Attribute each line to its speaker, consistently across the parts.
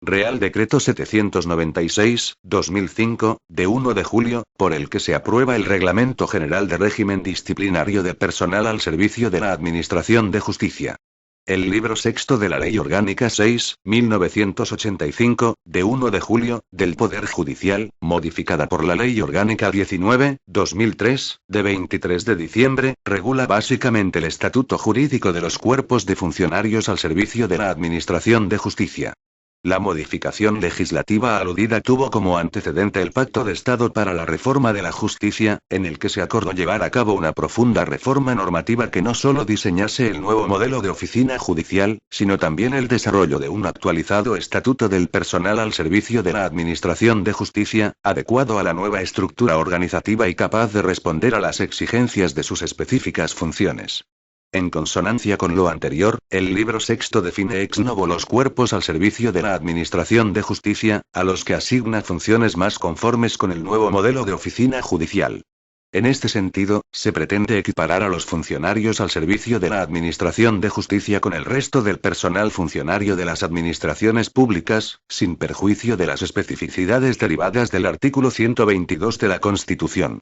Speaker 1: Real Decreto 796/2005, de 1 de julio, por el que se aprueba el Reglamento General de Régimen Disciplinario de Personal al Servicio de la Administración de Justicia. El libro sexto de la Ley Orgánica 6/1985, de 1 de julio, del Poder Judicial, modificada por la Ley Orgánica 19/2003, de 23 de diciembre, regula básicamente el estatuto jurídico de los cuerpos de funcionarios al servicio de la Administración de Justicia. La modificación legislativa aludida tuvo como antecedente el Pacto de Estado para la Reforma de la Justicia, en el que se acordó llevar a cabo una profunda reforma normativa que no solo diseñase el nuevo modelo de oficina judicial, sino también el desarrollo de un actualizado estatuto del personal al servicio de la Administración de Justicia, adecuado a la nueva estructura organizativa y capaz de responder a las exigencias de sus específicas funciones. En consonancia con lo anterior, el libro sexto define ex novo los cuerpos al servicio de la Administración de Justicia, a los que asigna funciones más conformes con el nuevo modelo de oficina judicial. En este sentido, se pretende equiparar a los funcionarios al servicio de la Administración de Justicia con el resto del personal funcionario de las administraciones públicas, sin perjuicio de las especificidades derivadas del artículo 122 de la Constitución.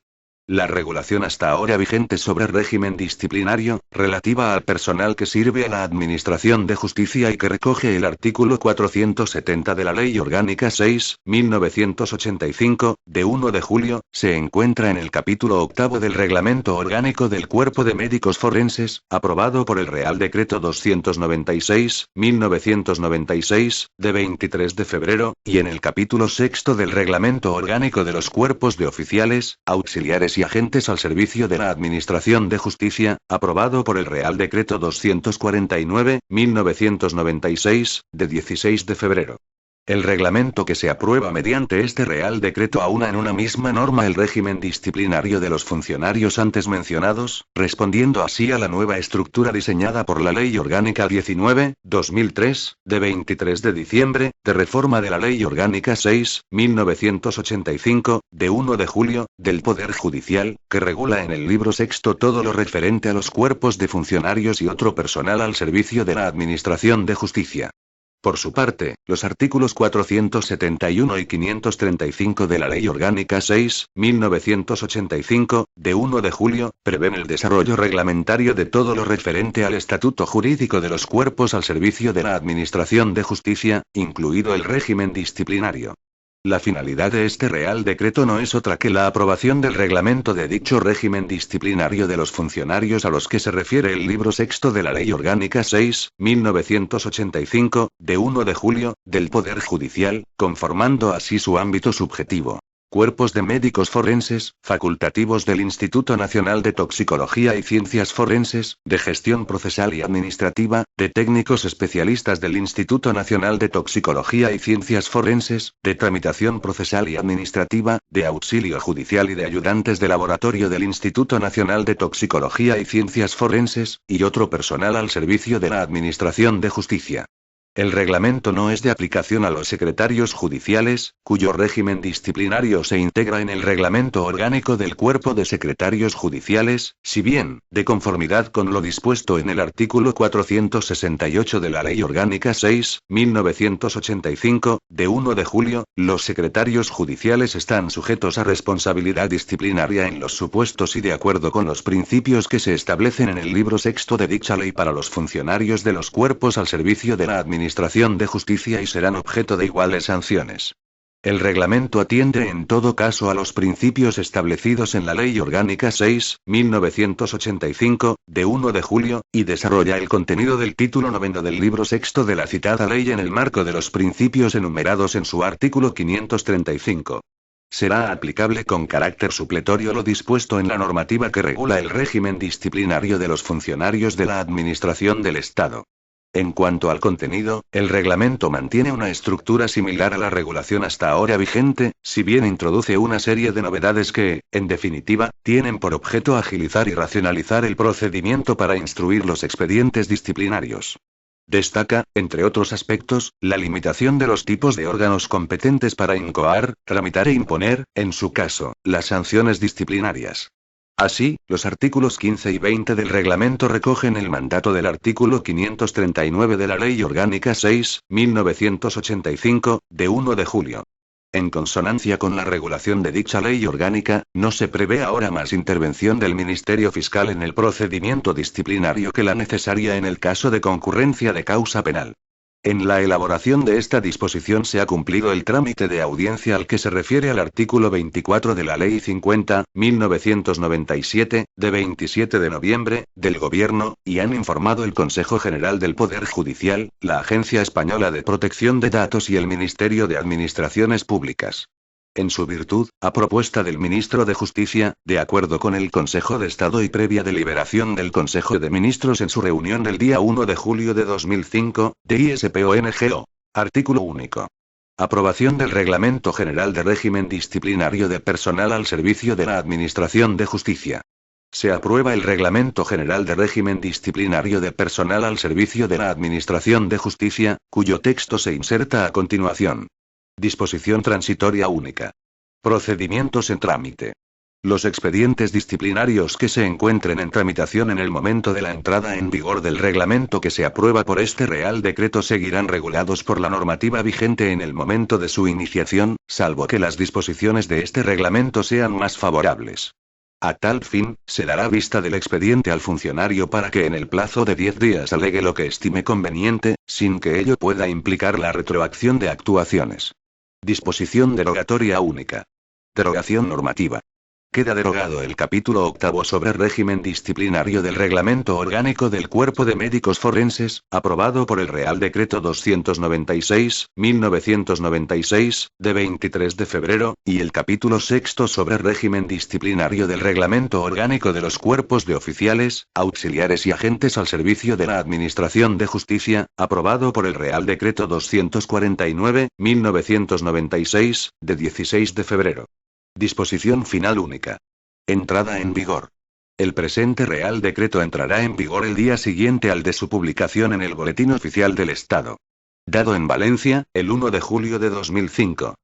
Speaker 1: La regulación hasta ahora vigente sobre régimen disciplinario, relativa al personal que sirve a la Administración de Justicia y que recoge el artículo 470 de la Ley Orgánica 6/1985, de 1 de julio, se encuentra en el capítulo octavo del Reglamento Orgánico del Cuerpo de Médicos Forenses, aprobado por el Real Decreto 296/1996, de 23 de febrero, y en el capítulo sexto del Reglamento Orgánico de los Cuerpos de Oficiales, Auxiliares y Agentes al Servicio de la Administración de Justicia, aprobado por el Real Decreto 249/1996, de 16 de febrero. El reglamento que se aprueba mediante este Real Decreto aúna en una misma norma el régimen disciplinario de los funcionarios antes mencionados, respondiendo así a la nueva estructura diseñada por la Ley Orgánica 19/2003, de 23 de diciembre, de reforma de la Ley Orgánica 6/1985, de 1 de julio, del Poder Judicial, que regula en el libro sexto todo lo referente a los cuerpos de funcionarios y otro personal al servicio de la Administración de Justicia. Por su parte, los artículos 471 y 535 de la Ley Orgánica 6/1985, de 1 de julio, prevén el desarrollo reglamentario de todo lo referente al estatuto jurídico de los cuerpos al servicio de la Administración de Justicia, incluido el régimen disciplinario. La finalidad de este Real Decreto no es otra que la aprobación del reglamento de dicho régimen disciplinario de los funcionarios a los que se refiere el libro sexto de la Ley Orgánica 6/1985, de 1 de julio, del Poder Judicial, conformando así su ámbito subjetivo. Cuerpos de médicos forenses, facultativos del Instituto Nacional de Toxicología y Ciencias Forenses, de gestión procesal y administrativa, de técnicos especialistas del Instituto Nacional de Toxicología y Ciencias Forenses, de tramitación procesal y administrativa, de auxilio judicial y de ayudantes de laboratorio del Instituto Nacional de Toxicología y Ciencias Forenses, y otro personal al servicio de la Administración de Justicia. El reglamento no es de aplicación a los secretarios judiciales, cuyo régimen disciplinario se integra en el Reglamento Orgánico del Cuerpo de Secretarios Judiciales, si bien, de conformidad con lo dispuesto en el artículo 468 de la Ley Orgánica 6/1985, de 1 de julio, los secretarios judiciales están sujetos a responsabilidad disciplinaria en los supuestos y de acuerdo con los principios que se establecen en el libro sexto de dicha ley para los funcionarios de los cuerpos al servicio de la Administración de Justicia y serán objeto de iguales sanciones. El reglamento atiende en todo caso a los principios establecidos en la Ley Orgánica 6/1985, de 1 de julio, y desarrolla el contenido del título noveno del libro sexto de la citada ley en el marco de los principios enumerados en su artículo 535. Será aplicable con carácter supletorio lo dispuesto en la normativa que regula el régimen disciplinario de los funcionarios de la Administración del Estado. En cuanto al contenido, el reglamento mantiene una estructura similar a la regulación hasta ahora vigente, si bien introduce una serie de novedades que, en definitiva, tienen por objeto agilizar y racionalizar el procedimiento para instruir los expedientes disciplinarios. Destaca, entre otros aspectos, la limitación de los tipos de órganos competentes para incoar, tramitar e imponer, en su caso, las sanciones disciplinarias. Así, los artículos 15 y 20 del reglamento recogen el mandato del artículo 539 de la Ley Orgánica 6/1985, de 1 de julio. En consonancia con la regulación de dicha ley orgánica, no se prevé ahora más intervención del Ministerio Fiscal en el procedimiento disciplinario que la necesaria en el caso de concurrencia de causa penal. En la elaboración de esta disposición se ha cumplido el trámite de audiencia al que se refiere al artículo 24 de la Ley 50/1997, de 27 de noviembre, del Gobierno, y han informado el Consejo General del Poder Judicial, la Agencia Española de Protección de Datos y el Ministerio de Administraciones Públicas. En su virtud, a propuesta del Ministro de Justicia, de acuerdo con el Consejo de Estado y previa deliberación del Consejo de Ministros en su reunión del día 1 de julio de 2005, de ISPONGO. Artículo único. Aprobación del Reglamento General de Régimen Disciplinario de Personal al Servicio de la Administración de Justicia. Se aprueba el Reglamento General de Régimen Disciplinario de Personal al Servicio de la Administración de Justicia, cuyo texto se inserta a continuación. Disposición transitoria única. Procedimientos en trámite. Los expedientes disciplinarios que se encuentren en tramitación en el momento de la entrada en vigor del reglamento que se aprueba por este Real Decreto seguirán regulados por la normativa vigente en el momento de su iniciación, salvo que las disposiciones de este reglamento sean más favorables. A tal fin, se dará vista del expediente al funcionario para que en el plazo de 10 días alegue lo que estime conveniente, sin que ello pueda implicar la retroacción de actuaciones. Disposición derogatoria única. Derogación normativa. Queda derogado el capítulo 8 sobre régimen disciplinario del Reglamento Orgánico del Cuerpo de Médicos Forenses, aprobado por el Real Decreto 296/1996, de 23 de febrero, y el capítulo 6 sobre régimen disciplinario del Reglamento Orgánico de los Cuerpos de Oficiales, Auxiliares y Agentes al Servicio de la Administración de Justicia, aprobado por el Real Decreto 249/1996, de 16 de febrero. Disposición final única. Entrada en vigor. El presente Real Decreto entrará en vigor el día siguiente al de su publicación en el Boletín Oficial del Estado. Dado en Valencia, el 1 de julio de 2005.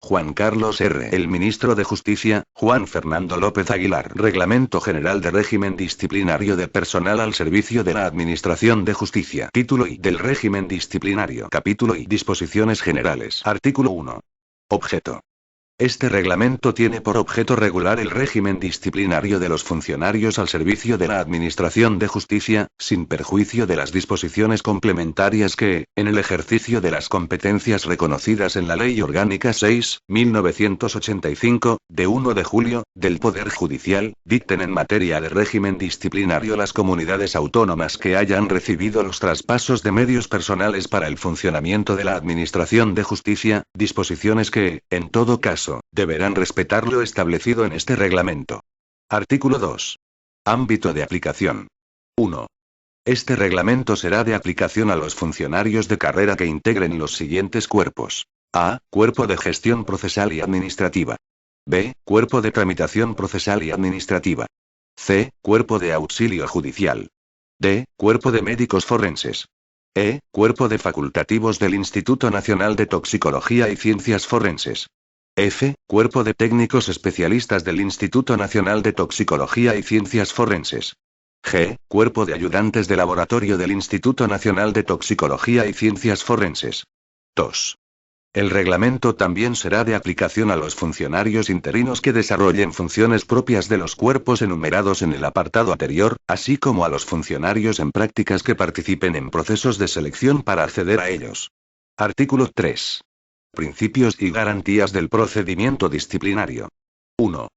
Speaker 1: Juan Carlos R. El Ministro de Justicia, Juan Fernando López Aguilar. Reglamento General de Régimen Disciplinario de Personal al Servicio de la Administración de Justicia. Título I. Del Régimen Disciplinario. Capítulo I. Disposiciones Generales. Artículo 1. Objeto. Este reglamento tiene por objeto regular el régimen disciplinario de los funcionarios al servicio de la Administración de Justicia, sin perjuicio de las disposiciones complementarias que, en el ejercicio de las competencias reconocidas en la Ley Orgánica 6/1985, de 1 de julio, del Poder Judicial, dicten en materia de régimen disciplinario las comunidades autónomas que hayan recibido los traspasos de medios personales para el funcionamiento de la Administración de Justicia, disposiciones que, en todo caso, deberán respetar lo establecido en este reglamento. Artículo 2. Ámbito de aplicación. 1. Este reglamento será de aplicación a los funcionarios de carrera que integren los siguientes cuerpos. A. Cuerpo de Gestión Procesal y Administrativa. B. Cuerpo de Tramitación Procesal y Administrativa. C. Cuerpo de Auxilio Judicial. D. Cuerpo de Médicos Forenses. E. Cuerpo de Facultativos del Instituto Nacional de Toxicología y Ciencias Forenses. F. Cuerpo de Técnicos Especialistas del Instituto Nacional de Toxicología y Ciencias Forenses. G. Cuerpo de Ayudantes de Laboratorio del Instituto Nacional de Toxicología y Ciencias Forenses. 2. El reglamento también será de aplicación a los funcionarios interinos que desarrollen funciones propias de los cuerpos enumerados en el apartado anterior, así como a los funcionarios en prácticas que participen en procesos de selección para acceder a ellos. Artículo 3. Principios y garantías del procedimiento disciplinario. 1.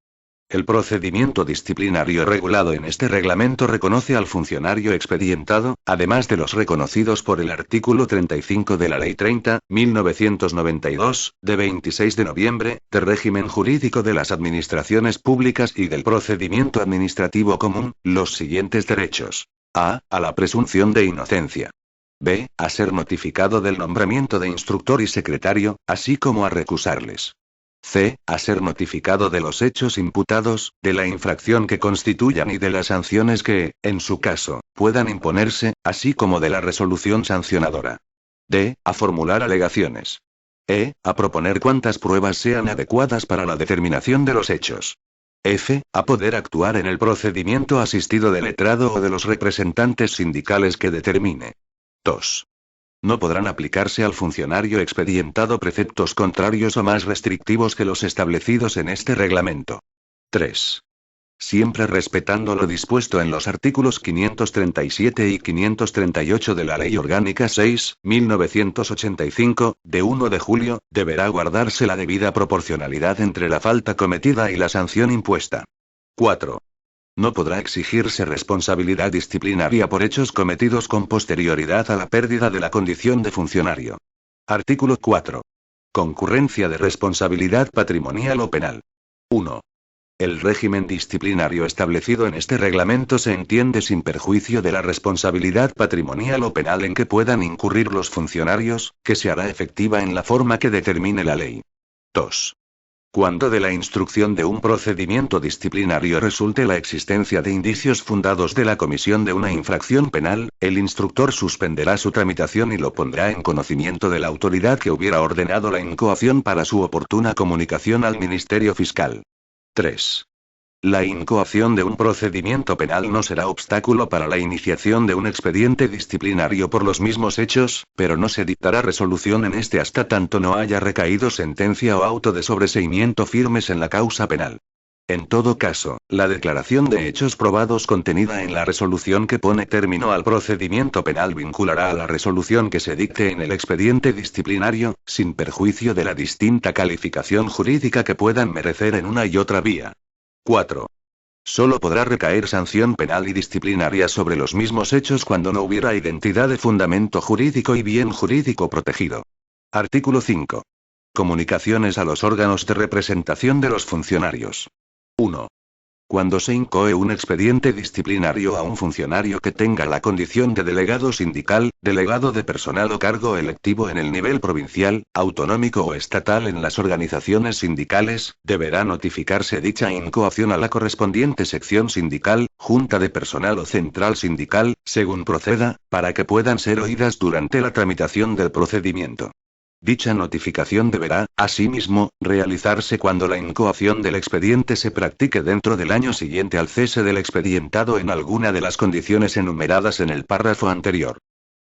Speaker 1: El procedimiento disciplinario regulado en este reglamento reconoce al funcionario expedientado, además de los reconocidos por el artículo 35 de la Ley 30/1992, de 26 de noviembre, de régimen jurídico de las administraciones públicas y del procedimiento administrativo común, los siguientes derechos. A. A la presunción de inocencia. B. A ser notificado del nombramiento de instructor y secretario, así como a recusarles. C. A ser notificado de los hechos imputados, de la infracción que constituyan y de las sanciones que, en su caso, puedan imponerse, así como de la resolución sancionadora. D. A formular alegaciones. E. A proponer cuantas pruebas sean adecuadas para la determinación de los hechos. F. A poder actuar en el procedimiento asistido del letrado o de los representantes sindicales que determine. 2. No podrán aplicarse al funcionario expedientado preceptos contrarios o más restrictivos que los establecidos en este reglamento. 3. Siempre respetando lo dispuesto en los artículos 537 y 538 de la Ley Orgánica 6/1985, de 1 de julio, deberá guardarse la debida proporcionalidad entre la falta cometida y la sanción impuesta. 4. No podrá exigirse responsabilidad disciplinaria por hechos cometidos con posterioridad a la pérdida de la condición de funcionario. Artículo 4. Concurrencia de responsabilidad patrimonial o penal. 1. El régimen disciplinario establecido en este reglamento se entiende sin perjuicio de la responsabilidad patrimonial o penal en que puedan incurrir los funcionarios, que se hará efectiva en la forma que determine la ley. 2. Cuando de la instrucción de un procedimiento disciplinario resulte la existencia de indicios fundados de la comisión de una infracción penal, el instructor suspenderá su tramitación y lo pondrá en conocimiento de la autoridad que hubiera ordenado la incoación para su oportuna comunicación al Ministerio Fiscal. 3. La incoación de un procedimiento penal no será obstáculo para la iniciación de un expediente disciplinario por los mismos hechos, pero no se dictará resolución en este hasta tanto no haya recaído sentencia o auto de sobreseimiento firmes en la causa penal. En todo caso, la declaración de hechos probados contenida en la resolución que pone término al procedimiento penal vinculará a la resolución que se dicte en el expediente disciplinario, sin perjuicio de la distinta calificación jurídica que puedan merecer en una y otra vía. 4. Solo podrá recaer sanción penal y disciplinaria sobre los mismos hechos cuando no hubiera identidad de fundamento jurídico y bien jurídico protegido. Artículo 5. Comunicaciones a los órganos de representación de los funcionarios. 1. Cuando se incoe un expediente disciplinario a un funcionario que tenga la condición de delegado sindical, delegado de personal o cargo electivo en el nivel provincial, autonómico o estatal en las organizaciones sindicales, deberá notificarse dicha incoación a la correspondiente sección sindical, junta de personal o central sindical, según proceda, para que puedan ser oídas durante la tramitación del procedimiento. Dicha notificación deberá, asimismo, realizarse cuando la incoación del expediente se practique dentro del año siguiente al cese del expedientado en alguna de las condiciones enumeradas en el párrafo anterior.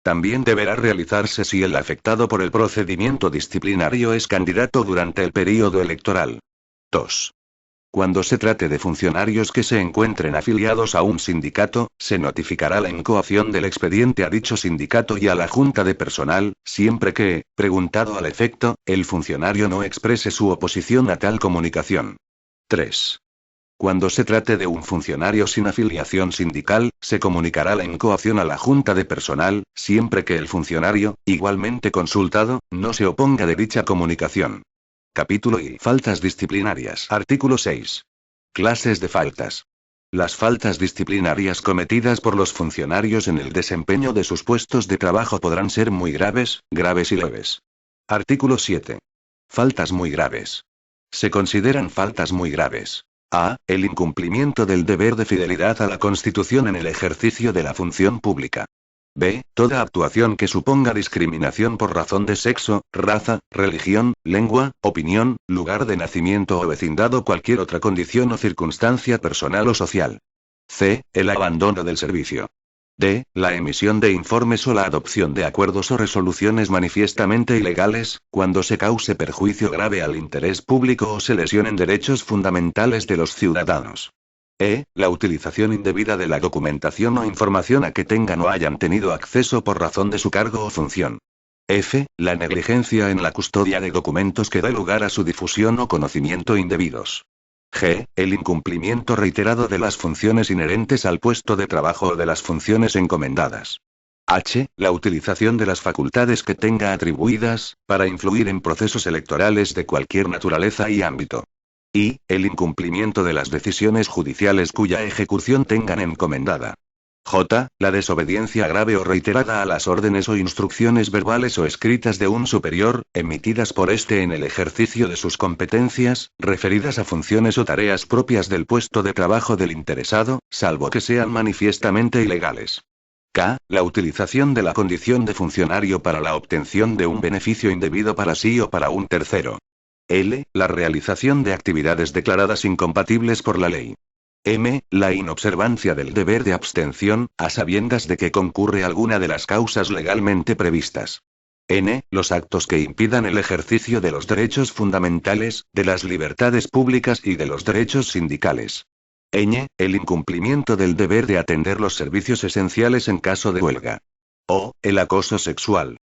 Speaker 1: También deberá realizarse si el afectado por el procedimiento disciplinario es candidato durante el período electoral. 2. Cuando se trate de funcionarios que se encuentren afiliados a un sindicato, se notificará la incoación del expediente a dicho sindicato y a la junta de personal, siempre que, preguntado al efecto, el funcionario no exprese su oposición a tal comunicación. 3. Cuando se trate de un funcionario sin afiliación sindical, se comunicará la incoación a la junta de personal, siempre que el funcionario, igualmente consultado, no se oponga de dicha comunicación. Capítulo I. Faltas disciplinarias. Artículo 6. Clases de faltas. Las faltas disciplinarias cometidas por los funcionarios en el desempeño de sus puestos de trabajo podrán ser muy graves, graves y leves. Artículo 7. Faltas muy graves. Se consideran faltas muy graves. A. El incumplimiento del deber de fidelidad a la Constitución en el ejercicio de la función pública. B. Toda actuación que suponga discriminación por razón de sexo, raza, religión, lengua, opinión, lugar de nacimiento o vecindad o cualquier otra condición o circunstancia personal o social. C. El abandono del servicio. D. La emisión de informes o la adopción de acuerdos o resoluciones manifiestamente ilegales, cuando se cause perjuicio grave al interés público o se lesionen derechos fundamentales de los ciudadanos. E. La utilización indebida de la documentación o información a que tengan o hayan tenido acceso por razón de su cargo o función. F. La negligencia en la custodia de documentos que dé lugar a su difusión o conocimiento indebidos. G. El incumplimiento reiterado de las funciones inherentes al puesto de trabajo o de las funciones encomendadas. H. La utilización de las facultades que tenga atribuidas, para influir en procesos electorales de cualquier naturaleza y ámbito. I. El incumplimiento de las decisiones judiciales cuya ejecución tengan encomendada. J. La desobediencia grave o reiterada a las órdenes o instrucciones verbales o escritas de un superior, emitidas por éste en el ejercicio de sus competencias, referidas a funciones o tareas propias del puesto de trabajo del interesado, salvo que sean manifiestamente ilegales. K. La utilización de la condición de funcionario para la obtención de un beneficio indebido para sí o para un tercero. L. La realización de actividades declaradas incompatibles por la ley. M. La inobservancia del deber de abstención, a sabiendas de que concurre alguna de las causas legalmente previstas. N. Los actos que impidan el ejercicio de los derechos fundamentales, de las libertades públicas y de los derechos sindicales. Ñ. El incumplimiento del deber de atender los servicios esenciales en caso de huelga. O. El acoso sexual.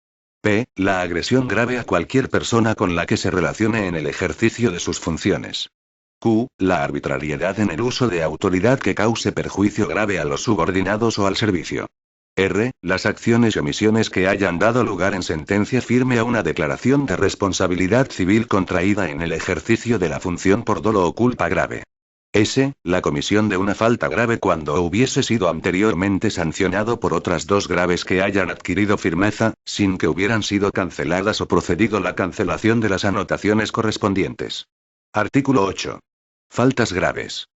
Speaker 1: P. La agresión grave a cualquier persona con la que se relacione en el ejercicio de sus funciones. Q. La arbitrariedad en el uso de autoridad que cause perjuicio grave a los subordinados o al servicio. R. Las acciones y omisiones que hayan dado lugar en sentencia firme a una declaración de responsabilidad civil contraída en el ejercicio de la función por dolo o culpa grave. S. La comisión de una falta grave cuando hubiese sido anteriormente sancionado por otras dos graves que hayan adquirido firmeza, sin que hubieran sido canceladas o procedido la cancelación de las anotaciones correspondientes. Artículo 8. Faltas graves.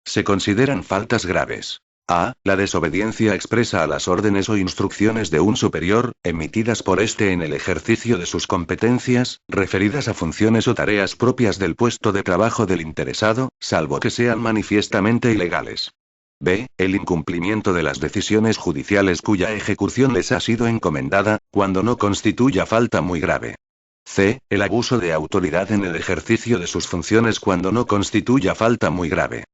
Speaker 1: Se consideran faltas graves. A. La desobediencia expresa a las órdenes o instrucciones de un superior, emitidas por éste en el ejercicio de sus competencias, referidas a funciones o tareas propias del puesto de trabajo del interesado, salvo que sean manifiestamente ilegales. B. El incumplimiento de las decisiones judiciales cuya ejecución les ha sido encomendada, cuando no constituya falta muy grave. C. El abuso de autoridad en el ejercicio de sus funciones cuando no constituya falta muy grave.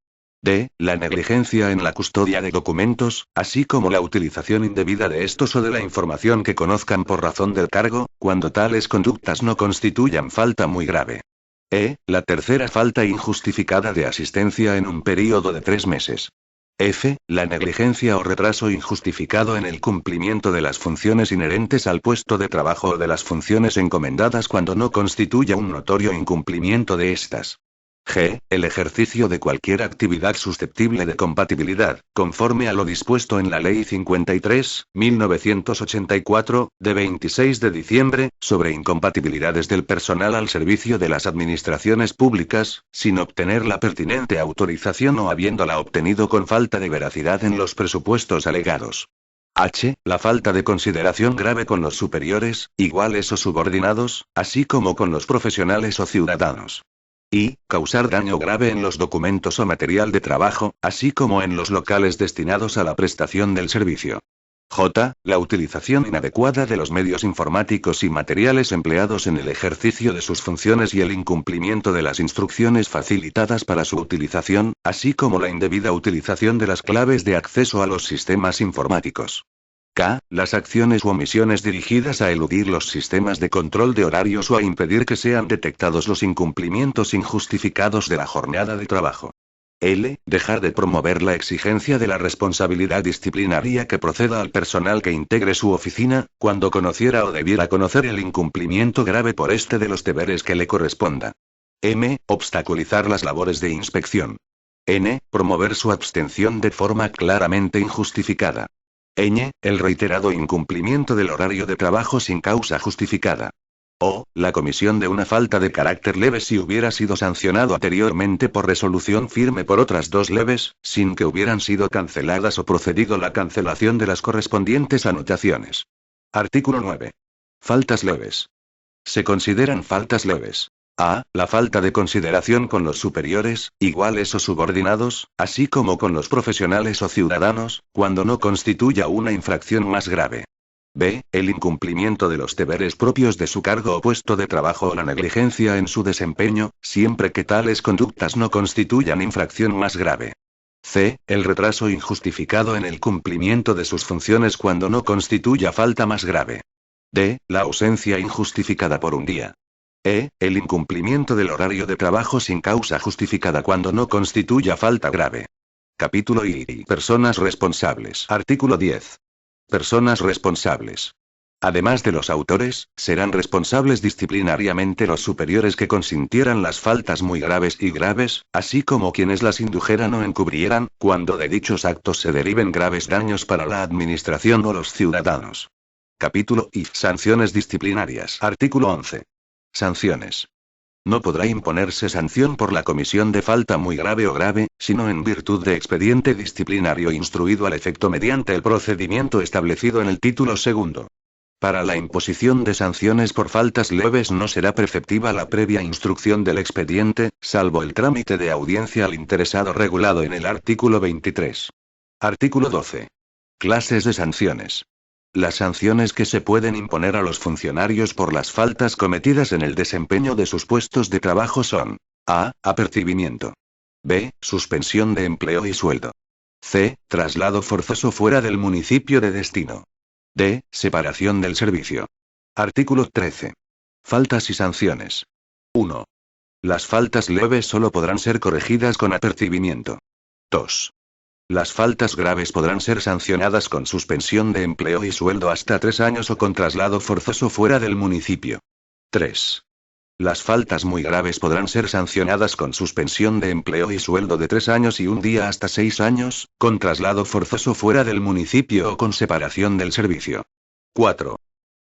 Speaker 1: D. La negligencia en la custodia de documentos, así como la utilización indebida de estos o de la información que conozcan por razón del cargo, cuando tales conductas no constituyan falta muy grave. E. La tercera falta injustificada de asistencia en un período de 3 meses. F. La negligencia o retraso injustificado en el cumplimiento de las funciones inherentes al puesto de trabajo o de las funciones encomendadas cuando no constituya un notorio incumplimiento de estas. G. El ejercicio de cualquier actividad susceptible de compatibilidad, conforme a lo dispuesto en la Ley 53.1984, de 26 de diciembre, sobre incompatibilidades del personal al servicio de las administraciones públicas, sin obtener la pertinente autorización o habiéndola obtenido con falta de veracidad en los presupuestos alegados. H. La falta de consideración grave con los superiores, iguales o subordinados, así como con los profesionales o ciudadanos. I. Causar daño grave en los documentos o material de trabajo, así como en los locales destinados a la prestación del servicio. J. La utilización inadecuada de los medios informáticos y materiales empleados en el ejercicio de sus funciones y el incumplimiento de las instrucciones facilitadas para su utilización, así como la indebida utilización de las claves de acceso a los sistemas informáticos. K. Las acciones u omisiones dirigidas a eludir los sistemas de control de horarios o a impedir que sean detectados los incumplimientos injustificados de la jornada de trabajo. L. Dejar de promover la exigencia de la responsabilidad disciplinaria que proceda al personal que integre su oficina, cuando conociera o debiera conocer el incumplimiento grave por este de los deberes que le corresponda. M. Obstaculizar las labores de inspección. N. Promover su abstención de forma claramente injustificada. Ñ. El reiterado incumplimiento del horario de trabajo sin causa justificada. O. La comisión de una falta de carácter leve si hubiera sido sancionado anteriormente por resolución firme por otras 2 leves, sin que hubieran sido canceladas o procedido la cancelación de las correspondientes anotaciones. Artículo 9. Faltas leves. Se consideran faltas leves. A. La falta de consideración con los superiores, iguales o subordinados, así como con los profesionales o ciudadanos, cuando no constituya una infracción más grave. B. El incumplimiento de los deberes propios de su cargo o puesto de trabajo o la negligencia en su desempeño, siempre que tales conductas no constituyan infracción más grave. C. El retraso injustificado en el cumplimiento de sus funciones cuando no constituya falta más grave. D. La ausencia injustificada por un día. E. El incumplimiento del horario de trabajo sin causa justificada cuando no constituya falta grave. Capítulo I. Personas responsables. Artículo 10. Personas responsables. Además de los autores, serán responsables disciplinariamente los superiores que consintieran las faltas muy graves y graves, así como quienes las indujeran o encubrieran, cuando de dichos actos se deriven graves daños para la administración o los ciudadanos. Capítulo I. Sanciones disciplinarias. Artículo 11. Sanciones. No podrá imponerse sanción por la comisión de falta muy grave o grave, sino en virtud de expediente disciplinario instruido al efecto mediante el procedimiento establecido en el título segundo. Para la imposición de sanciones por faltas leves no será preceptiva la previa instrucción del expediente, salvo el trámite de audiencia al interesado regulado en el artículo 23. Artículo 12. Clases de sanciones. Las sanciones que se pueden imponer a los funcionarios por las faltas cometidas en el desempeño de sus puestos de trabajo son: A. Apercibimiento. B. Suspensión de empleo y sueldo. C. Traslado forzoso fuera del municipio de destino. D. Separación del servicio. Artículo 13. Faltas y sanciones. 1. Las faltas leves solo podrán ser corregidas con apercibimiento. 2. Las faltas graves podrán ser sancionadas con suspensión de empleo y sueldo hasta 3 años o con traslado forzoso fuera del municipio. 3. Las faltas muy graves podrán ser sancionadas con suspensión de empleo y sueldo de 3 años y 1 día hasta 6 años, con traslado forzoso fuera del municipio o con separación del servicio. 4.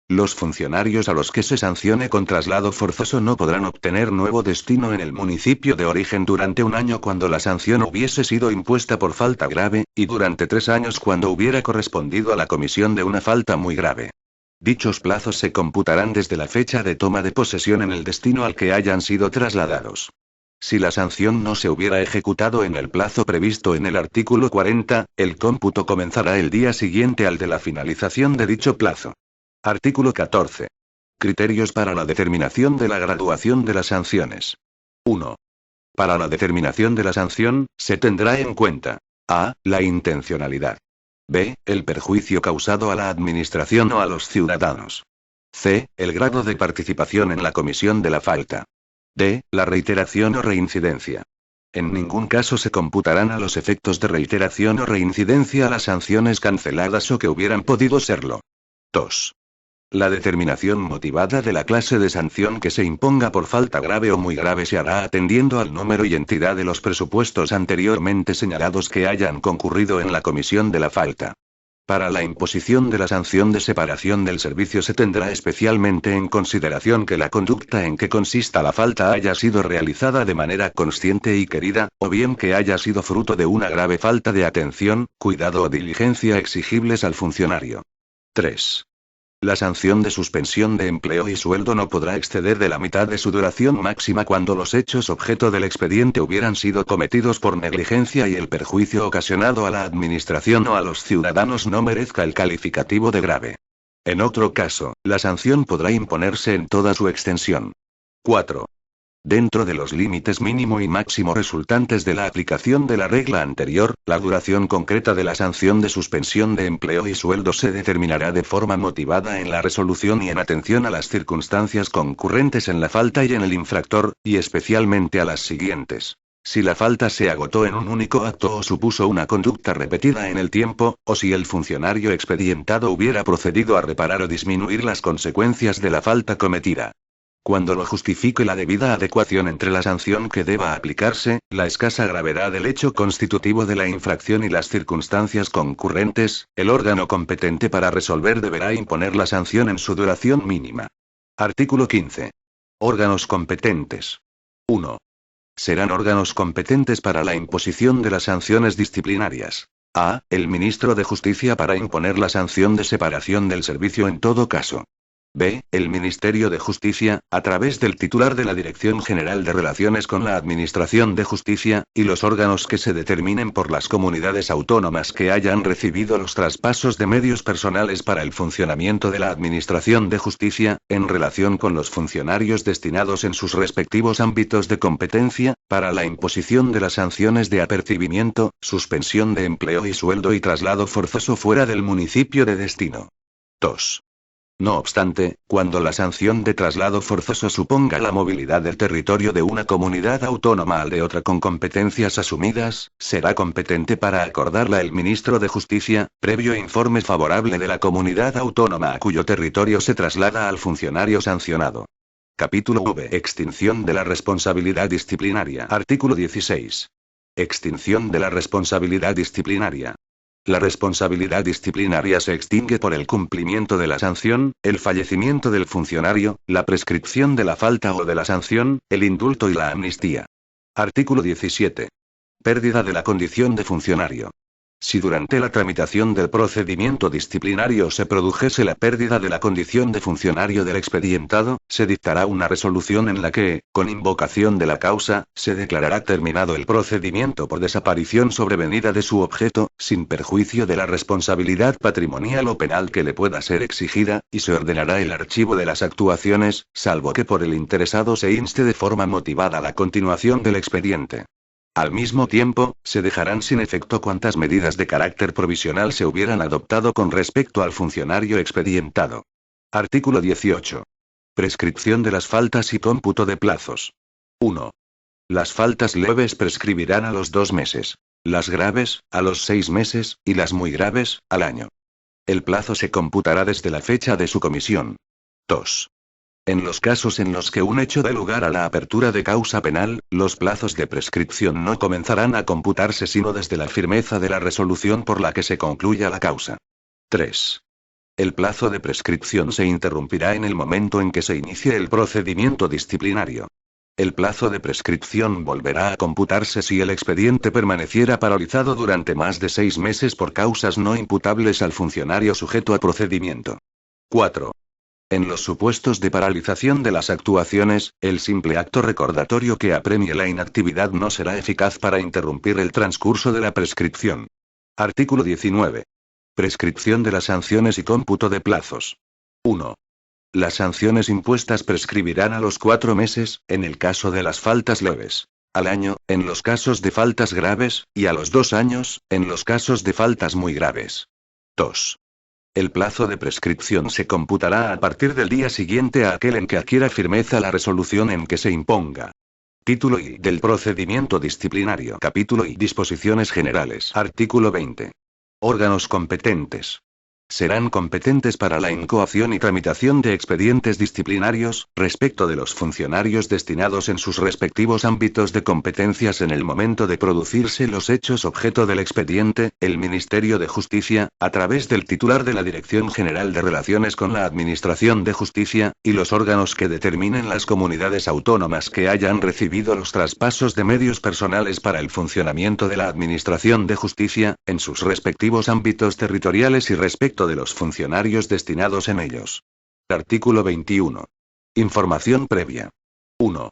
Speaker 1: Los funcionarios a los que se sancione con traslado forzoso no podrán obtener nuevo destino en el municipio de origen durante 1 año cuando la sanción hubiese sido impuesta por falta grave, y durante 3 años cuando hubiera correspondido a la comisión de una falta muy grave. Dichos plazos se computarán desde la fecha de toma de posesión en el destino al que hayan sido trasladados. Si la sanción no se hubiera ejecutado en el plazo previsto en el artículo 40, el cómputo comenzará el día siguiente al de la finalización de dicho plazo. Artículo 14. Criterios para la determinación de la graduación de las sanciones. 1. Para la determinación de la sanción, se tendrá en cuenta: A. La intencionalidad. B. El perjuicio causado a la administración o a los ciudadanos. C. El grado de participación en la comisión de la falta. D. La reiteración o reincidencia. En ningún caso se computarán a los efectos de reiteración o reincidencia las sanciones canceladas o que hubieran podido serlo. 2. La determinación motivada de la clase de sanción que se imponga por falta grave o muy grave se hará atendiendo al número y entidad de los presupuestos anteriormente señalados que hayan concurrido en la comisión de la falta. Para la imposición de la sanción de separación del servicio se tendrá especialmente en consideración que la conducta en que consista la falta haya sido realizada de manera consciente y querida, o bien que haya sido fruto de una grave falta de atención, cuidado o diligencia exigibles al funcionario. 3. La sanción de suspensión de empleo y sueldo no podrá exceder de la mitad de su duración máxima cuando los hechos objeto del expediente hubieran sido cometidos por negligencia y el perjuicio ocasionado a la administración o a los ciudadanos no merezca el calificativo de grave. En otro caso, la sanción podrá imponerse en toda su extensión. 4. Dentro de los límites mínimo y máximo resultantes de la aplicación de la regla anterior, la duración concreta de la sanción de suspensión de empleo y sueldo se determinará de forma motivada en la resolución y en atención a las circunstancias concurrentes en la falta y en el infractor, y especialmente a las siguientes. Si la falta se agotó en un único acto o supuso una conducta repetida en el tiempo, o si el funcionario expedientado hubiera procedido a reparar o disminuir las consecuencias de la falta cometida. Cuando lo justifique la debida adecuación entre la sanción que deba aplicarse, la escasa gravedad del hecho constitutivo de la infracción y las circunstancias concurrentes, el órgano competente para resolver deberá imponer la sanción en su duración mínima. Artículo 15. Órganos competentes. 1. Serán órganos competentes para la imposición de las sanciones disciplinarias. A. El ministro de Justicia para imponer la sanción de separación del servicio en todo caso. B. El Ministerio de Justicia, a través del titular de la Dirección General de Relaciones con la Administración de Justicia, y los órganos que se determinen por las comunidades autónomas que hayan recibido los traspasos de medios personales para el funcionamiento de la Administración de Justicia, en relación con los funcionarios destinados en sus respectivos ámbitos de competencia, para la imposición de las sanciones de apercibimiento, suspensión de empleo y sueldo y traslado forzoso fuera del municipio de destino. 2. No obstante, cuando la sanción de traslado forzoso suponga la movilidad del territorio de una comunidad autónoma al de otra con competencias asumidas, será competente para acordarla el ministro de Justicia, previo informe favorable de la comunidad autónoma a cuyo territorio se traslada al funcionario sancionado. Capítulo V. Extinción de la responsabilidad disciplinaria. Artículo 16. Extinción de la responsabilidad disciplinaria. La responsabilidad disciplinaria se extingue por el cumplimiento de la sanción, el fallecimiento del funcionario, la prescripción de la falta o de la sanción, el indulto y la amnistía. Artículo 17. Pérdida de la condición de funcionario. Si durante la tramitación del procedimiento disciplinario se produjese la pérdida de la condición de funcionario del expedientado, se dictará una resolución en la que, con invocación de la causa, se declarará terminado el procedimiento por desaparición sobrevenida de su objeto, sin perjuicio de la responsabilidad patrimonial o penal que le pueda ser exigida, y se ordenará el archivo de las actuaciones, salvo que por el interesado se inste de forma motivada la continuación del expediente. Al mismo tiempo, se dejarán sin efecto cuantas medidas de carácter provisional se hubieran adoptado con respecto al funcionario expedientado. Artículo 18. Prescripción de las faltas y cómputo de plazos. 1. Las faltas leves prescribirán a los 2 meses. Las graves, a los 6 meses, y las muy graves, al año. El plazo se computará desde la fecha de su comisión. 2. En los casos en los que un hecho dé lugar a la apertura de causa penal, los plazos de prescripción no comenzarán a computarse sino desde la firmeza de la resolución por la que se concluya la causa. 3. El plazo de prescripción se interrumpirá en el momento en que se inicie el procedimiento disciplinario. El plazo de prescripción volverá a computarse si el expediente permaneciera paralizado durante más de 6 meses por causas no imputables al funcionario sujeto a procedimiento. 4. En los supuestos de paralización de las actuaciones, el simple acto recordatorio que apremie la inactividad no será eficaz para interrumpir el transcurso de la prescripción. Artículo 19. Prescripción de las sanciones y cómputo de plazos. 1. Las sanciones impuestas prescribirán a los 4 meses, en el caso de las faltas leves. Al año, en los casos de faltas graves, y a los 2 años, en los casos de faltas muy graves. 2. El plazo de prescripción se computará a partir del día siguiente a aquel en que adquiera firmeza la resolución en que se imponga. Título I del procedimiento disciplinario. Capítulo I. Disposiciones generales. Artículo 20. Órganos competentes. Serán competentes para la incoación y tramitación de expedientes disciplinarios, respecto de los funcionarios destinados en sus respectivos ámbitos de competencias en el momento de producirse los hechos objeto del expediente, el Ministerio de Justicia, a través del titular de la Dirección General de Relaciones con la Administración de Justicia, y los órganos que determinen las comunidades autónomas que hayan recibido los traspasos de medios personales para el funcionamiento de la Administración de Justicia, en sus respectivos ámbitos territoriales y respecto de los funcionarios destinados en ellos. Artículo 21. Información previa. 1.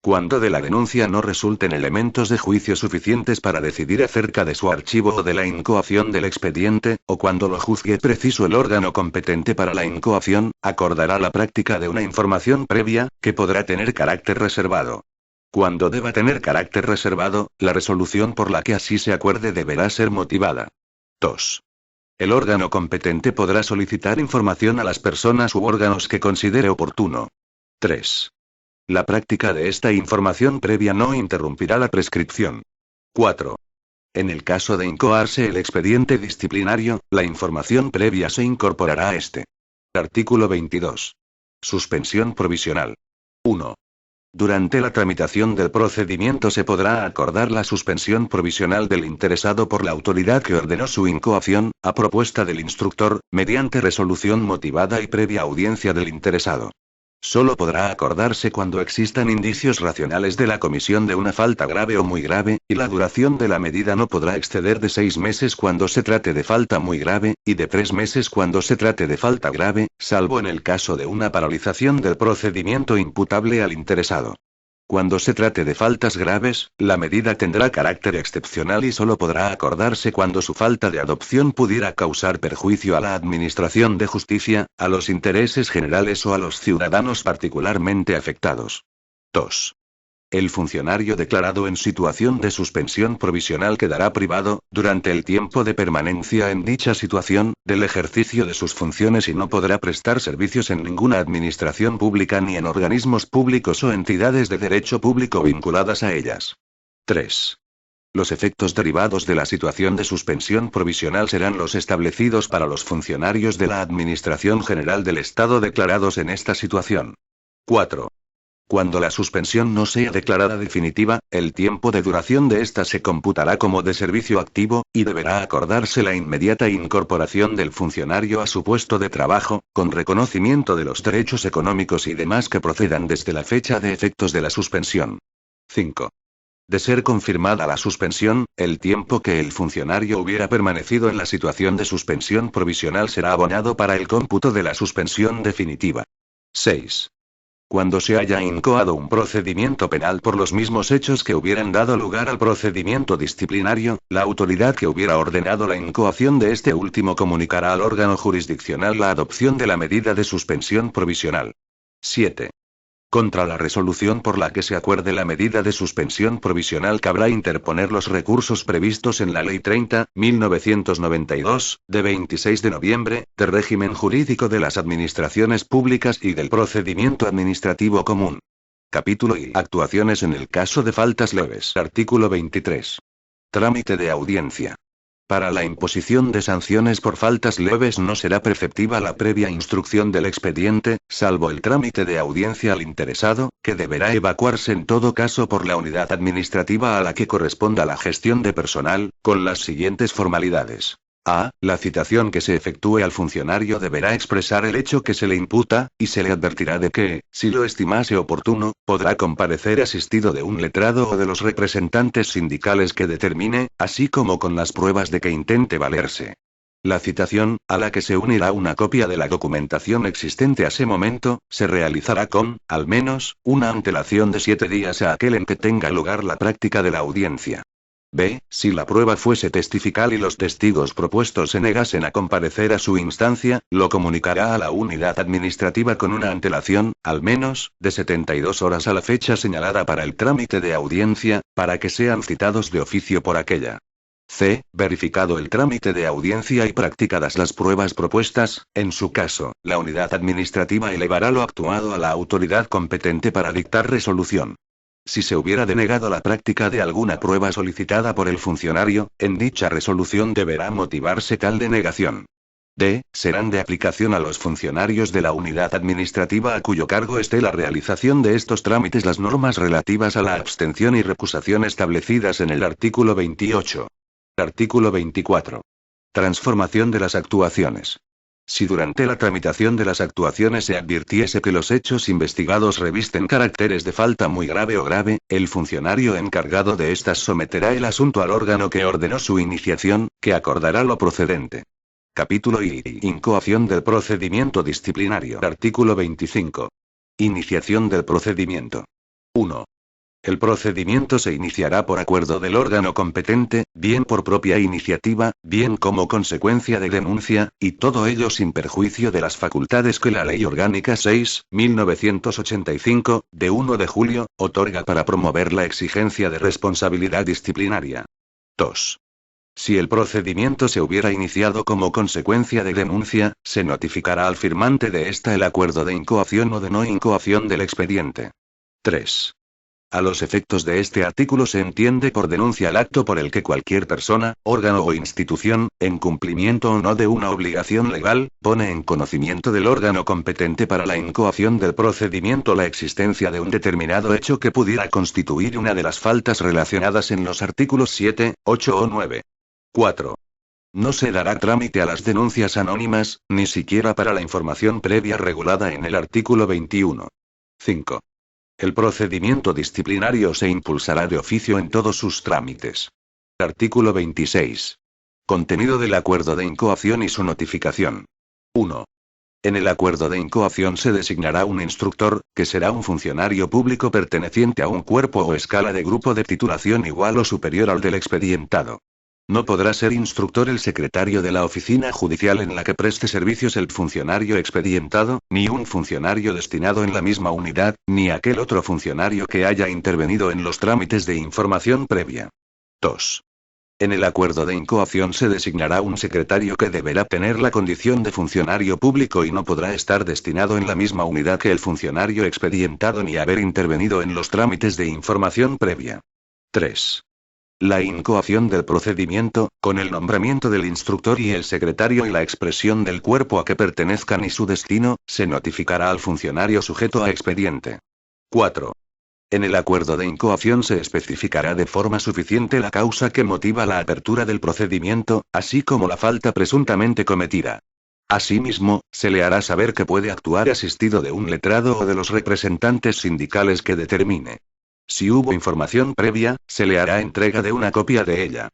Speaker 1: Cuando de la denuncia no resulten elementos de juicio suficientes para decidir acerca de su archivo o de la incoación del expediente, o cuando lo juzgue preciso el órgano competente para la incoación, acordará la práctica de una información previa, que podrá tener carácter reservado. Cuando deba tener carácter reservado, la resolución por la que así se acuerde deberá ser motivada. 2. El órgano competente podrá solicitar información a las personas u órganos que considere oportuno. 3. La práctica de esta información previa no interrumpirá la prescripción. 4. En el caso de incoarse el expediente disciplinario, la información previa se incorporará a este. Artículo 22. Suspensión provisional. 1. Durante la tramitación del procedimiento se podrá acordar la suspensión provisional del interesado por la autoridad que ordenó su incoación, a propuesta del instructor, mediante resolución motivada y previa audiencia del interesado. Solo podrá acordarse cuando existan indicios racionales de la comisión de una falta grave o muy grave, y la duración de la medida no podrá exceder de 6 meses cuando se trate de falta muy grave, y de 3 meses cuando se trate de falta grave, salvo en el caso de una paralización del procedimiento imputable al interesado. Cuando se trate de faltas graves, la medida tendrá carácter excepcional y solo podrá acordarse cuando su falta de adopción pudiera causar perjuicio a la Administración de Justicia, a los intereses generales o a los ciudadanos particularmente afectados. 2. El funcionario declarado en situación de suspensión provisional quedará privado, durante el tiempo de permanencia en dicha situación, del ejercicio de sus funciones y no podrá prestar servicios en ninguna administración pública ni en organismos públicos o entidades de derecho público vinculadas a ellas. 3. Los efectos derivados de la situación de suspensión provisional serán los establecidos para los funcionarios de la Administración General del Estado declarados en esta situación. 4. Cuando la suspensión no sea declarada definitiva, el tiempo de duración de ésta se computará como de servicio activo, y deberá acordarse la inmediata incorporación del funcionario a su puesto de trabajo, con reconocimiento de los derechos económicos y demás que procedan desde la fecha de efectos de la suspensión. 5. De ser confirmada la suspensión, el tiempo que el funcionario hubiera permanecido en la situación de suspensión provisional será abonado para el cómputo de la suspensión definitiva. 6. Cuando se haya incoado un procedimiento penal por los mismos hechos que hubieran dado lugar al procedimiento disciplinario, la autoridad que hubiera ordenado la incoación de este último comunicará al órgano jurisdiccional la adopción de la medida de suspensión provisional. 7. Contra la resolución por la que se acuerde la medida de suspensión provisional cabrá interponer los recursos previstos en la Ley 30.1992, de 26 de noviembre, de régimen jurídico de las administraciones públicas y del procedimiento administrativo común. Capítulo I. Actuaciones en el caso de faltas leves. Artículo 23. Trámite de audiencia. Para la imposición de sanciones por faltas leves no será preceptiva la previa instrucción del expediente, salvo el trámite de audiencia al interesado, que deberá evacuarse en todo caso por la unidad administrativa a la que corresponda la gestión de personal, con las siguientes formalidades. A. La citación que se efectúe al funcionario deberá expresar el hecho que se le imputa, y se le advertirá de que, si lo estimase oportuno, podrá comparecer asistido de un letrado o de los representantes sindicales que determine, así como con las pruebas de que intente valerse. La citación, a la que se unirá una copia de la documentación existente a ese momento, se realizará con, al menos, una antelación de 7 días a aquel en que tenga lugar la práctica de la audiencia. B. Si la prueba fuese testifical y los testigos propuestos se negasen a comparecer a su instancia, lo comunicará a la unidad administrativa con una antelación, al menos, de 72 horas a la fecha señalada para el trámite de audiencia, para que sean citados de oficio por aquella. C. Verificado el trámite de audiencia y practicadas las pruebas propuestas, en su caso, la unidad administrativa elevará lo actuado a la autoridad competente para dictar resolución. Si se hubiera denegado la práctica de alguna prueba solicitada por el funcionario, en dicha resolución deberá motivarse tal denegación. D. Serán de aplicación a los funcionarios de la unidad administrativa a cuyo cargo esté la realización de estos trámites las normas relativas a la abstención y recusación establecidas en el artículo 28. Artículo 24. Transformación de las actuaciones. Si durante la tramitación de las actuaciones se advirtiese que los hechos investigados revisten caracteres de falta muy grave o grave, el funcionario encargado de estas someterá el asunto al órgano que ordenó su iniciación, que acordará lo procedente. Capítulo I. Incoación del procedimiento disciplinario. Artículo 25. Iniciación del procedimiento. 1. El procedimiento se iniciará por acuerdo del órgano competente, bien por propia iniciativa, bien como consecuencia de denuncia, y todo ello sin perjuicio de las facultades que la Ley Orgánica 6.1985, de 1 de julio, otorga para promover la exigencia de responsabilidad disciplinaria. 2. Si el procedimiento se hubiera iniciado como consecuencia de denuncia, se notificará al firmante de esta el acuerdo de incoación o de no incoación del expediente. 3. A los efectos de este artículo se entiende por denuncia el acto por el que cualquier persona, órgano o institución, en cumplimiento o no de una obligación legal, pone en conocimiento del órgano competente para la incoación del procedimiento la existencia de un determinado hecho que pudiera constituir una de las faltas relacionadas en los artículos 7, 8 o 9. 4. No se dará trámite a las denuncias anónimas, ni siquiera para la información previa regulada en el artículo 21. 5. El procedimiento disciplinario se impulsará de oficio en todos sus trámites. Artículo 26. Contenido del acuerdo de incoación y su notificación. 1. En el acuerdo de incoación se designará un instructor, que será un funcionario público perteneciente a un cuerpo o escala de grupo de titulación igual o superior al del expedientado. No podrá ser instructor el secretario de la oficina judicial en la que preste servicios el funcionario expedientado, ni un funcionario destinado en la misma unidad, ni aquel otro funcionario que haya intervenido en los trámites de información previa. 2. En el acuerdo de incoación se designará un secretario que deberá tener la condición de funcionario público y no podrá estar destinado en la misma unidad que el funcionario expedientado ni haber intervenido en los trámites de información previa. 3. La incoación del procedimiento, con el nombramiento del instructor y el secretario y la expresión del cuerpo a que pertenezcan y su destino, se notificará al funcionario sujeto a expediente. 4. En el acuerdo de incoación se especificará de forma suficiente la causa que motiva la apertura del procedimiento, así como la falta presuntamente cometida. Asimismo, se le hará saber que puede actuar asistido de un letrado o de los representantes sindicales que determine. Si hubo información previa, se le hará entrega de una copia de ella.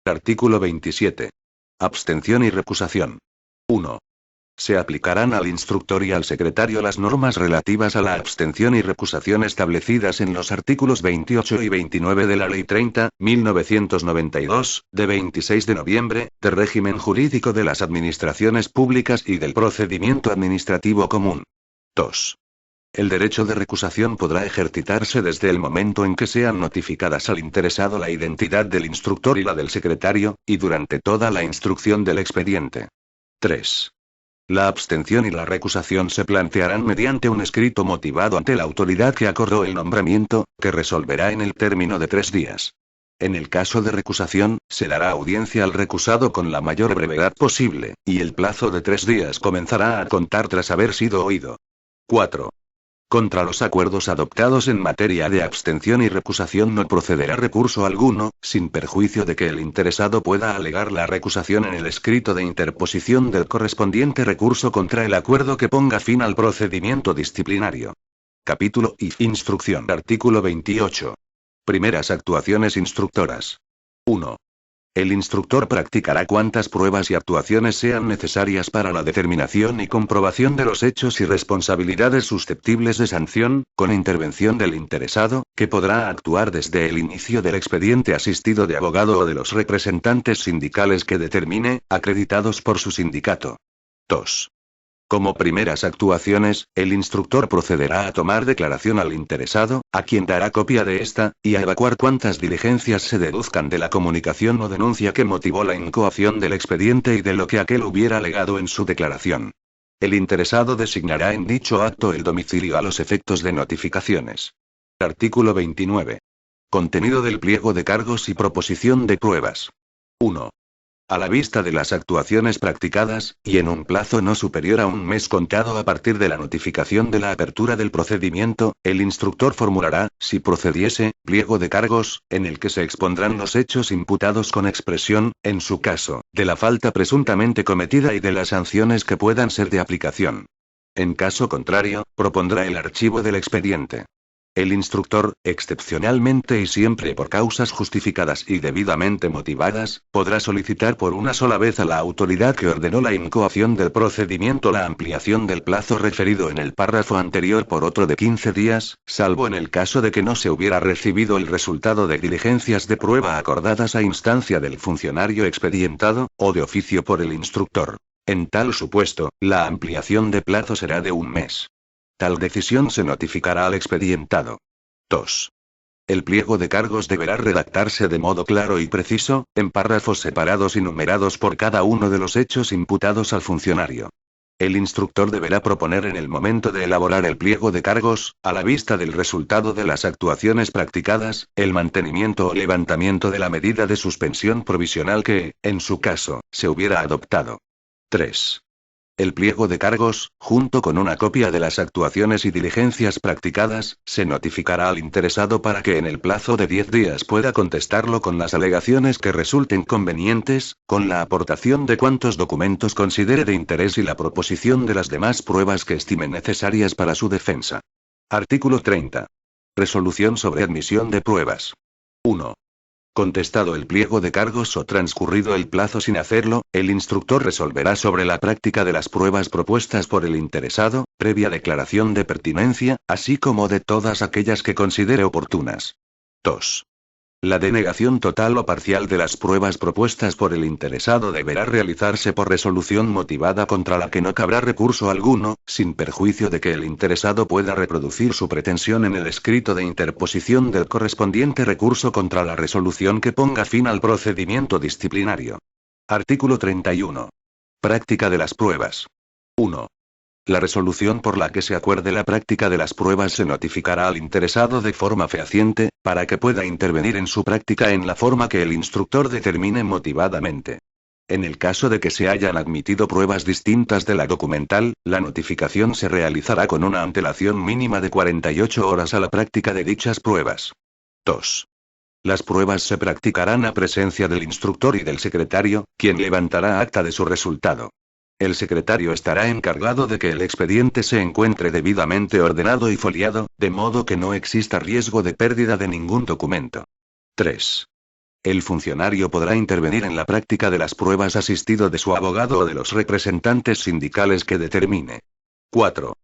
Speaker 1: Artículo 27. Abstención y recusación. 1. Se aplicarán al instructor y al secretario las normas relativas a la abstención y recusación establecidas en los artículos 28 y 29 de la Ley 30.1992, de 26 de noviembre, de régimen jurídico de las administraciones públicas y del procedimiento administrativo común. 2. El derecho de recusación podrá ejercitarse desde el momento en que sean notificadas al interesado la identidad del instructor y la del secretario, y durante toda la instrucción del expediente. 3. La abstención y la recusación se plantearán mediante un escrito motivado ante la autoridad que acordó el nombramiento, que resolverá en el término de 3 días. En el caso de recusación, se dará audiencia al recusado con la mayor brevedad posible, y el plazo de 3 días comenzará a contar tras haber sido oído. 4. Contra los acuerdos adoptados en materia de abstención y recusación no procederá recurso alguno, sin perjuicio de que el interesado pueda alegar la recusación en el escrito de interposición del correspondiente recurso contra el acuerdo que ponga fin al procedimiento disciplinario. Capítulo I. Instrucción. Artículo 28. Primeras actuaciones instructoras. 1. El instructor practicará cuantas pruebas y actuaciones sean necesarias para la determinación y comprobación de los hechos y responsabilidades susceptibles de sanción, con intervención del interesado, que podrá actuar desde el inicio del expediente asistido de abogado o de los representantes sindicales que determine, acreditados por su sindicato. 2. Como primeras actuaciones, el instructor procederá a tomar declaración al interesado, a quien dará copia de esta, y a evacuar cuantas diligencias se deduzcan de la comunicación o denuncia que motivó la incoación del expediente y de lo que aquel hubiera alegado en su declaración. El interesado designará en dicho acto el domicilio a los efectos de notificaciones. Artículo 29. Contenido del pliego de cargos y proposición de pruebas. 1. A la vista de las actuaciones practicadas, y en un plazo no superior a un mes contado a partir de la notificación de la apertura del procedimiento, el instructor formulará, si procediese, pliego de cargos, en el que se expondrán los hechos imputados con expresión, en su caso, de la falta presuntamente cometida y de las sanciones que puedan ser de aplicación. En caso contrario, propondrá el archivo del expediente. El instructor, excepcionalmente y siempre por causas justificadas y debidamente motivadas, podrá solicitar por una sola vez a la autoridad que ordenó la incoación del procedimiento la ampliación del plazo referido en el párrafo anterior por otro de 15 días, salvo en el caso de que no se hubiera recibido el resultado de diligencias de prueba acordadas a instancia del funcionario expedientado, o de oficio por el instructor. En tal supuesto, la ampliación de plazo será de un mes. Tal decisión se notificará al expedientado. 2. El pliego de cargos deberá redactarse de modo claro y preciso, en párrafos separados y numerados por cada uno de los hechos imputados al funcionario. El instructor deberá proponer en el momento de elaborar el pliego de cargos, a la vista del resultado de las actuaciones practicadas, el mantenimiento o levantamiento de la medida de suspensión provisional que, en su caso, se hubiera adoptado. 3. El pliego de cargos, junto con una copia de las actuaciones y diligencias practicadas, se notificará al interesado para que en el plazo de 10 días pueda contestarlo con las alegaciones que resulten convenientes, con la aportación de cuantos documentos considere de interés y la proposición de las demás pruebas que estime necesarias para su defensa. Artículo 30. Resolución sobre admisión de pruebas. 1. Contestado el pliego de cargos o transcurrido el plazo sin hacerlo, el instructor resolverá sobre la práctica de las pruebas propuestas por el interesado, previa declaración de pertinencia, así como de todas aquellas que considere oportunas. 2. La denegación total o parcial de las pruebas propuestas por el interesado deberá realizarse por resolución motivada contra la que no cabrá recurso alguno, sin perjuicio de que el interesado pueda reproducir su pretensión en el escrito de interposición del correspondiente recurso contra la resolución que ponga fin al procedimiento disciplinario. Artículo 31. Práctica de las pruebas. 1. La resolución por la que se acuerde la práctica de las pruebas se notificará al interesado de forma fehaciente, para que pueda intervenir en su práctica en la forma que el instructor determine motivadamente. En el caso de que se hayan admitido pruebas distintas de la documental, la notificación se realizará con una antelación mínima de 48 horas a la práctica de dichas pruebas. 2. Las pruebas se practicarán a presencia del instructor y del secretario, quien levantará acta de su resultado. El secretario estará encargado de que el expediente se encuentre debidamente ordenado y foliado, de modo que no exista riesgo de pérdida de ningún documento. 3. El funcionario podrá intervenir en la práctica de las pruebas asistido de su abogado o de los representantes sindicales que determine. 4.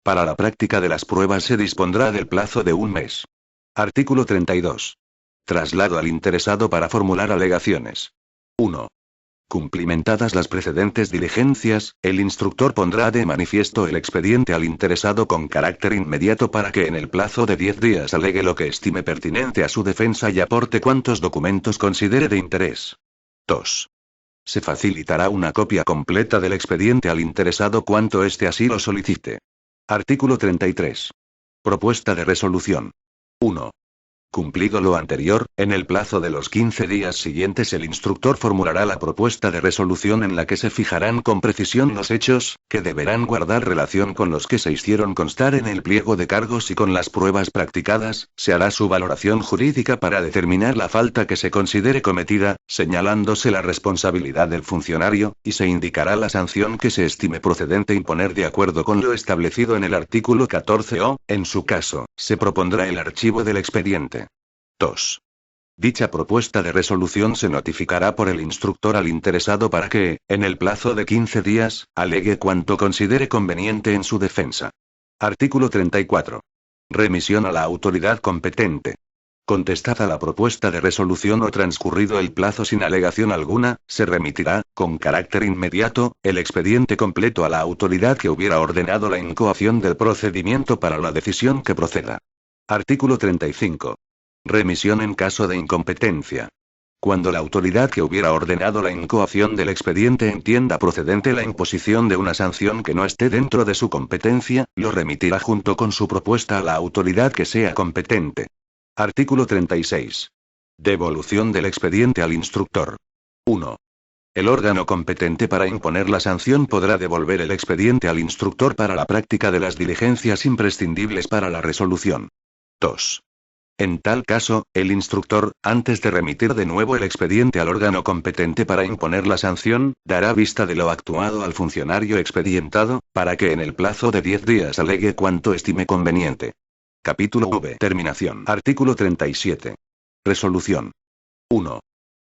Speaker 1: Para la práctica de las pruebas se dispondrá del plazo de un mes. Artículo 32. Traslado al interesado para formular alegaciones. 1. Cumplimentadas las precedentes diligencias, el instructor pondrá de manifiesto el expediente al interesado con carácter inmediato para que en el plazo de 10 días alegue lo que estime pertinente a su defensa y aporte cuantos documentos considere de interés. 2. Se facilitará una copia completa del expediente al interesado cuanto éste así lo solicite. Artículo 33. Propuesta de resolución. 1. Cumplido lo anterior, en el plazo de los 15 días siguientes el instructor formulará la propuesta de resolución en la que se fijarán con precisión los hechos, que deberán guardar relación con los que se hicieron constar en el pliego de cargos y con las pruebas practicadas, se hará su valoración jurídica para determinar la falta que se considere cometida, señalándose la responsabilidad del funcionario, y se indicará la sanción que se estime procedente imponer de acuerdo con lo establecido en el artículo 14 o, en su caso, se propondrá el archivo del expediente. 2. Dicha propuesta de resolución se notificará por el instructor al interesado para que, en el plazo de 15 días, alegue cuanto considere conveniente en su defensa. Artículo 34. Remisión a la autoridad competente. Contestada la propuesta de resolución o transcurrido el plazo sin alegación alguna, se remitirá, con carácter inmediato, el expediente completo a la autoridad que hubiera ordenado la incoación del procedimiento para la decisión que proceda. Artículo 35. Remisión en caso de incompetencia. Cuando la autoridad que hubiera ordenado la incoación del expediente entienda procedente la imposición de una sanción que no esté dentro de su competencia, lo remitirá junto con su propuesta a la autoridad que sea competente. Artículo 36. Devolución del expediente al instructor. 1. El órgano competente para imponer la sanción podrá devolver el expediente al instructor para la práctica de las diligencias imprescindibles para la resolución. 2. En tal caso, el instructor, antes de remitir de nuevo el expediente al órgano competente para imponer la sanción, dará vista de lo actuado al funcionario expedientado, para que en el plazo de 10 días alegue cuanto estime conveniente. Capítulo V. Terminación. Artículo 37. Resolución. 1.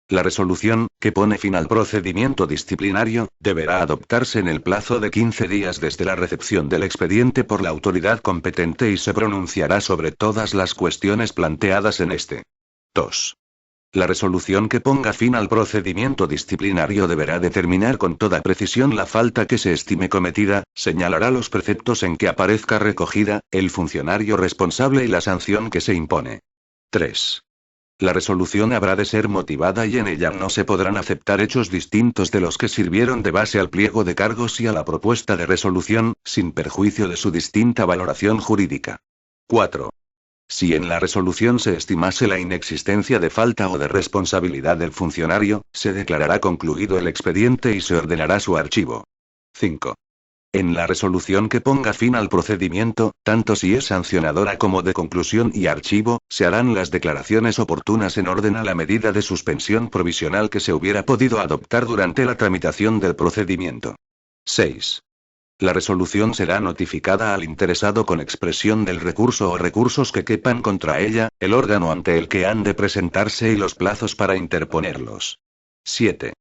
Speaker 1: La resolución, que pone fin al procedimiento disciplinario, deberá adoptarse en el plazo de 15 días desde la recepción del expediente por la autoridad competente y se pronunciará sobre todas las cuestiones planteadas en este. 2. La resolución que ponga fin al procedimiento disciplinario deberá determinar con toda precisión la falta que se estime cometida, señalará los preceptos en que aparezca recogida, el funcionario responsable y la sanción que se impone. 3. La resolución habrá de ser motivada y en ella no se podrán aceptar hechos distintos de los que sirvieron de base al pliego de cargos y a la propuesta de resolución, sin perjuicio de su distinta valoración jurídica. 4. Si en la resolución se estimase la inexistencia de falta o de responsabilidad del funcionario, se declarará concluido el expediente y se ordenará su archivo. 5. En la resolución que ponga fin al procedimiento, tanto si es sancionadora como de conclusión y archivo, se harán las declaraciones oportunas en orden a la medida de suspensión provisional que se hubiera podido adoptar durante la tramitación del procedimiento. 6. La resolución será notificada al interesado con expresión del recurso o recursos que quepan contra ella, el órgano ante el que han de presentarse y los plazos para interponerlos. 7.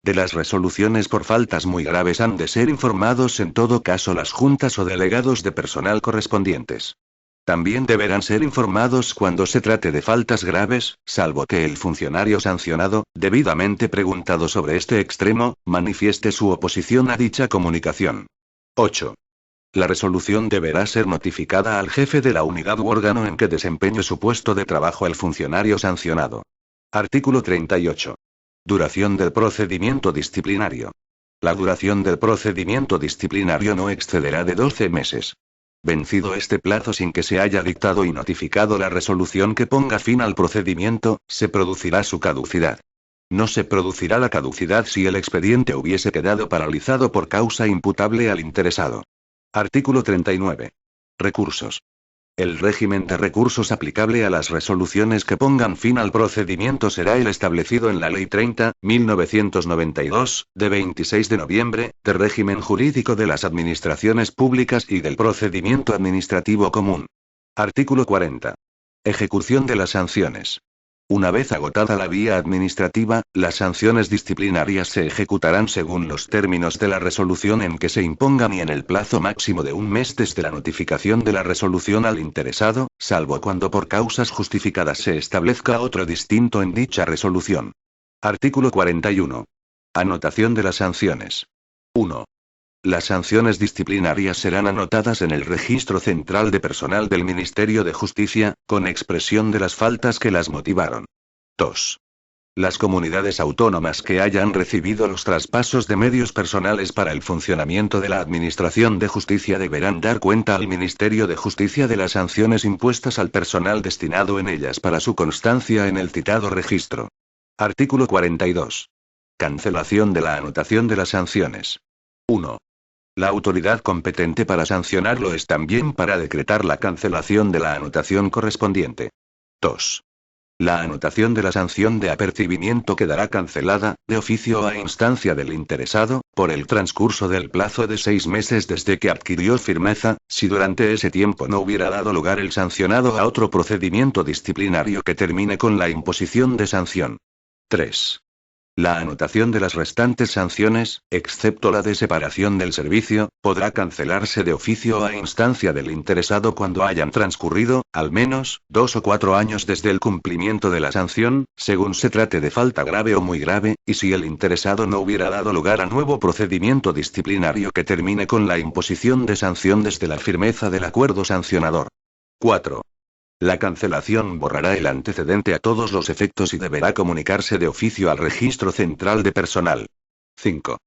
Speaker 1: De las resoluciones por faltas muy graves han de ser informados en todo caso las juntas o delegados de personal correspondientes. También deberán ser informados cuando se trate de faltas graves, salvo que el funcionario sancionado, debidamente preguntado sobre este extremo, manifieste su oposición a dicha comunicación. 8. La resolución deberá ser notificada al jefe de la unidad u órgano en que desempeñe su puesto de trabajo el funcionario sancionado. Artículo 38. Duración del procedimiento disciplinario. La duración del procedimiento disciplinario no excederá de 12 meses. Vencido este plazo sin que se haya dictado y notificado la resolución que ponga fin al procedimiento, se producirá su caducidad. No se producirá la caducidad si el expediente hubiese quedado paralizado por causa imputable al interesado. Artículo 39. Recursos. El régimen de recursos aplicable a las resoluciones que pongan fin al procedimiento será el establecido en la Ley 30.1992, de 26 de noviembre, de régimen jurídico de las administraciones públicas y del procedimiento administrativo común. Artículo 40. Ejecución de las sanciones. Una vez agotada la vía administrativa, las sanciones disciplinarias se ejecutarán según los términos de la resolución en que se impongan y en el plazo máximo de un mes desde la notificación de la resolución al interesado, salvo cuando por causas justificadas se establezca otro distinto en dicha resolución. Artículo 41. Anotación de las sanciones. 1. Las sanciones disciplinarias serán anotadas en el Registro Central de Personal del Ministerio de Justicia, con expresión de las faltas que las motivaron. 2. Las comunidades autónomas que hayan recibido los traspasos de medios personales para el funcionamiento de la Administración de Justicia deberán dar cuenta al Ministerio de Justicia de las sanciones impuestas al personal destinado en ellas para su constancia en el citado registro. Artículo 42. Cancelación de la anotación de las sanciones. 1. La autoridad competente para sancionarlo es también para decretar la cancelación de la anotación correspondiente. 2. La anotación de la sanción de apercibimiento quedará cancelada, de oficio o a instancia del interesado, por el transcurso del plazo de 6 meses desde que adquirió firmeza, si durante ese tiempo no hubiera dado lugar el sancionado a otro procedimiento disciplinario que termine con la imposición de sanción. 3. La anotación de las restantes sanciones, excepto la de separación del servicio, podrá cancelarse de oficio o a instancia del interesado cuando hayan transcurrido, al menos, 2 o 4 años desde el cumplimiento de la sanción, según se trate de falta grave o muy grave, y si el interesado no hubiera dado lugar a nuevo procedimiento disciplinario que termine con la imposición de sanción desde la firmeza del acuerdo sancionador. 4. La cancelación borrará el antecedente a todos los efectos y deberá comunicarse de oficio al Registro Central de Personal. 5.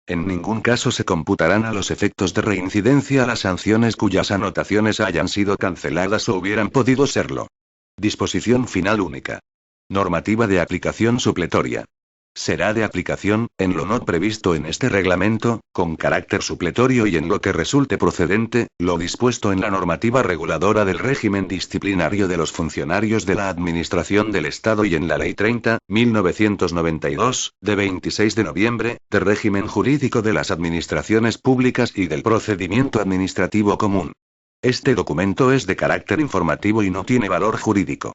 Speaker 1: En ningún caso se computarán a los efectos de reincidencia las sanciones cuyas anotaciones hayan sido canceladas o hubieran podido serlo. Disposición final única. Normativa de aplicación supletoria. Será de aplicación, en lo no previsto en este reglamento, con carácter supletorio y en lo que resulte procedente, lo dispuesto en la normativa reguladora del régimen disciplinario de los funcionarios de la Administración del Estado y en la Ley 30.1992, de 26 de noviembre, de régimen jurídico de las administraciones públicas y del procedimiento administrativo común. Este documento es de carácter informativo y no tiene valor jurídico.